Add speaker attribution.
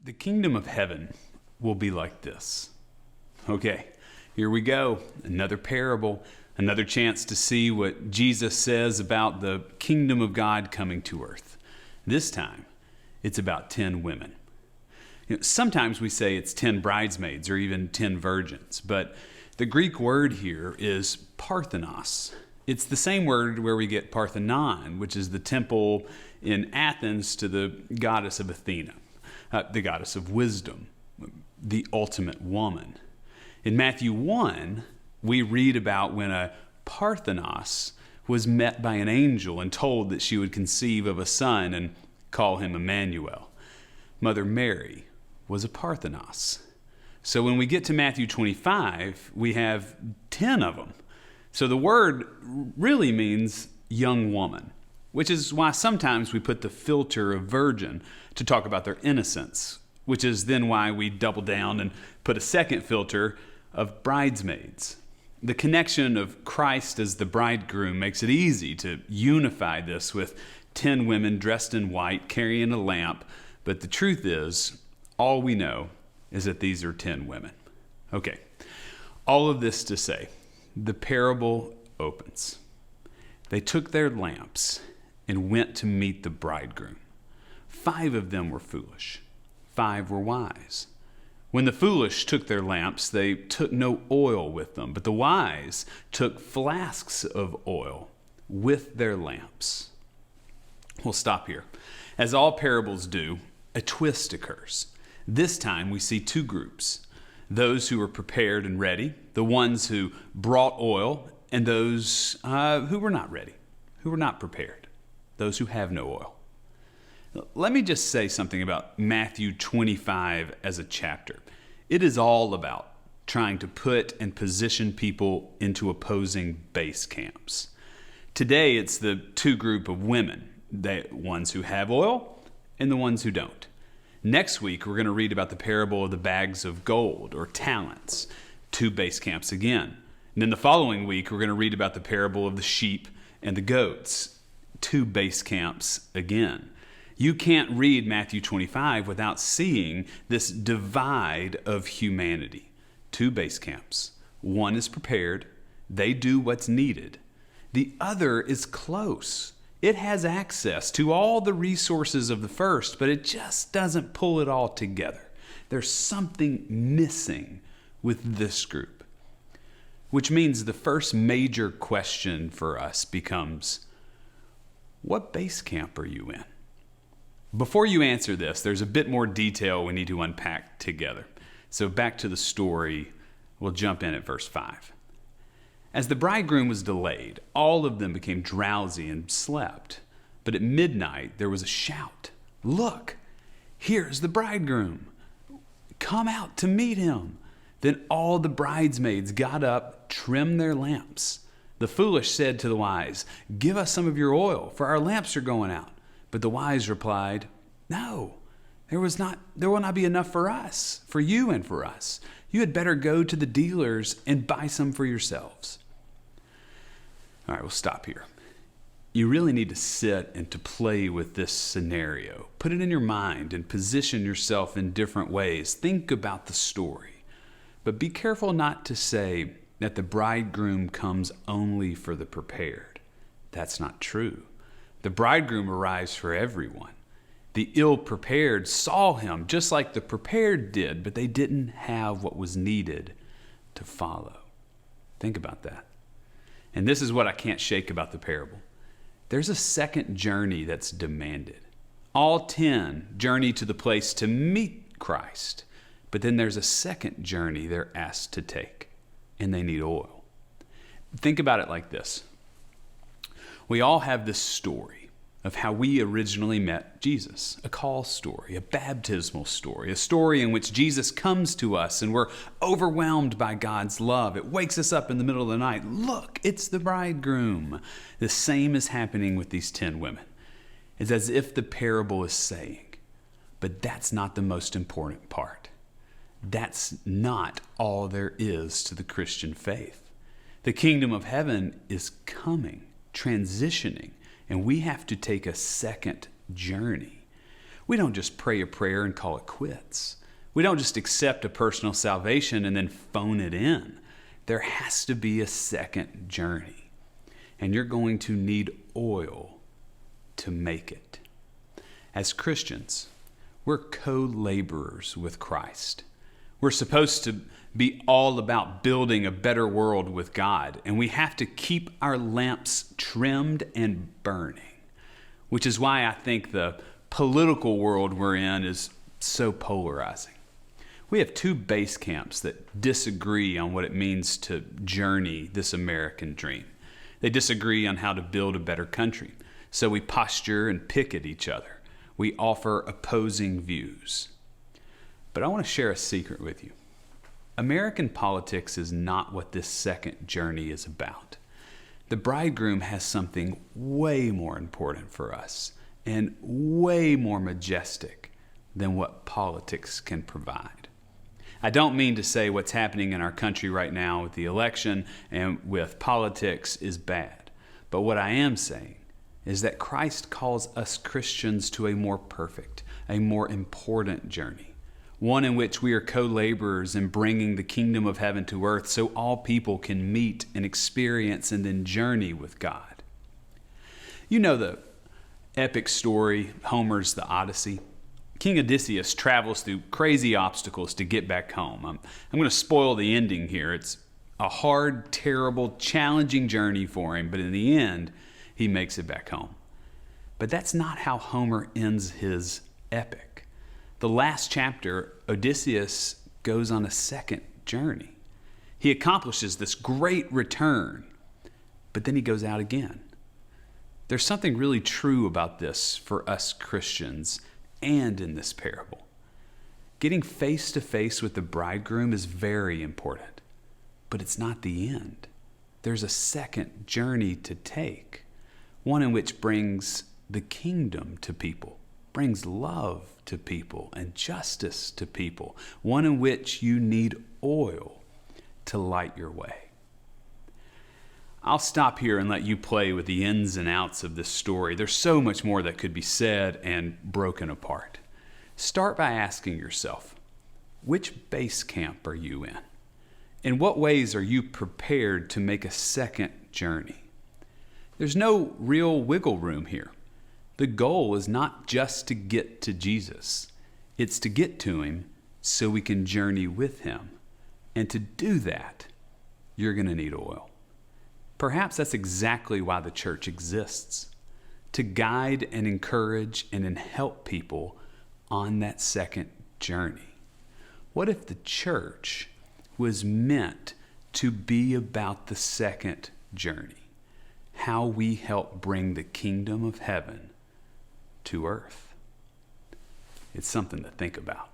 Speaker 1: The kingdom of heaven will be like this. Okay, here we go. Another parable, another chance to see what Jesus says about the kingdom of God coming to earth. This time, it's about 10 women. Sometimes we say it's 10 bridesmaids or even 10 virgins, but the Greek word here is parthenos. It's the same word where we get Parthenon, which is the temple in Athens to the goddess of Athena, the goddess of wisdom, the ultimate woman. In Matthew 1, we read about when a Parthenos was met by an angel and told that she would conceive of a son and call him Emmanuel. Mother Mary was a Parthenos. So when we get to Matthew 25, we have 10 of them. So the word really means young woman, which is why sometimes we put the filter of virgin to talk about their innocence, which is then why we double down and put a second filter of bridesmaids. The connection of Christ as the bridegroom makes it easy to unify this with 10 women dressed in white carrying a lamp, but the truth is, all we know is that these are 10 women. Okay, all of this to say, the parable opens. They took their lamps and went to meet the bridegroom. 5 of them were foolish. 5 were wise. When the foolish took their lamps, they took no oil with them, but the wise took flasks of oil with their lamps. We'll stop here. As all parables do, a twist occurs. This time we see 2 groups. Those who were prepared and ready, the ones who brought oil, and those who were not ready, who were not prepared, those who have no oil. Let me just say something about Matthew 25 as a chapter. It is all about trying to put and position people into opposing base camps. Today, it's the 2 group of women, the ones who have oil and the ones who don't. Next week, we're going to read about the parable of the bags of gold or talents, 2 base camps again. And then the following week, we're going to read about the parable of the sheep and the goats, 2 base camps again. You can't read Matthew 25 without seeing this divide of humanity. 2 base camps. One is prepared. They do what's needed. The other is close. It has access to all the resources of the first, but it just doesn't pull it all together. There's something missing with this group, which means the first major question for us becomes, what base camp are you in? Before you answer this, there's a bit more detail we need to unpack together. So back to the story, we'll jump in at verse 5. As the bridegroom was delayed, all of them became drowsy and slept. But at midnight there was a shout. Look, here's the bridegroom. Come out to meet him. Then all the bridesmaids got up, trimmed their lamps. The foolish said to the wise, give us some of your oil, for our lamps are going out. But the wise replied, no, there will not be enough for us, for you and for us. You had better go to the dealers and buy some for yourselves. All right, we'll stop here. You really need to sit and to play with this scenario. Put it in your mind and position yourself in different ways. Think about the story. But be careful not to say that the bridegroom comes only for the prepared. That's not true. The bridegroom arrives for everyone. The ill-prepared saw him just like the prepared did, but they didn't have what was needed to follow. Think about that. And this is what I can't shake about the parable. There's a second journey that's demanded. All 10 journey to the place to meet Christ, but then there's a second journey they're asked to take, and they need oil. Think about it like this. We all have this story of how we originally met Jesus, a call story, a baptismal story, a story in which Jesus comes to us and we're overwhelmed by God's love. It wakes us up in the middle of the night. Look, it's the bridegroom. The same is happening with these 10 women. It's as if the parable is saying, but that's not the most important part. That's not all there is to the Christian faith. The kingdom of heaven is coming, transitioning, and we have to take a second journey. We don't just pray a prayer and call it quits. We don't just accept a personal salvation and then phone it in. There has to be a second journey. And you're going to need oil to make it. As Christians, we're co-laborers with Christ. We're supposed to be all about building a better world with God, and we have to keep our lamps trimmed and burning, which is why I think the political world we're in is so polarizing. We have two base camps that disagree on what it means to journey this American dream. They disagree on how to build a better country, so we posture and pick at each other. We offer opposing views. But I want to share a secret with you. American politics is not what this second journey is about. The bridegroom has something way more important for us and way more majestic than what politics can provide. I don't mean to say what's happening in our country right now with the election and with politics is bad. But what I am saying is that Christ calls us Christians to a more perfect, a more important journey, one in which we are co-laborers in bringing the kingdom of heaven to earth so all people can meet and experience and then journey with God. You know the epic story, Homer's The Odyssey? King Odysseus travels through crazy obstacles to get back home. I'm going to spoil the ending here. It's a hard, terrible, challenging journey for him, but in the end, he makes it back home. But that's not how Homer ends his epic. The last chapter, Odysseus goes on a second journey. He accomplishes this great return, but then he goes out again. There's something really true about this for us Christians and in this parable. Getting face to face with the bridegroom is very important, but it's not the end. There's a second journey to take, one in which brings the kingdom to people, brings love to people and justice to people, one in which you need oil to light your way. I'll stop here and let you play with the ins and outs of this story. There's so much more that could be said and broken apart. Start by asking yourself, which base camp are you in? In what ways are you prepared to make a second journey? There's no real wiggle room here. The goal is not just to get to Jesus. It's to get to him so we can journey with him. And to do that, you're going to need oil. Perhaps that's exactly why the church exists, to guide and encourage and help people on that second journey. What if the church was meant to be about the second journey? How we help bring the kingdom of heaven to earth. It's something to think about.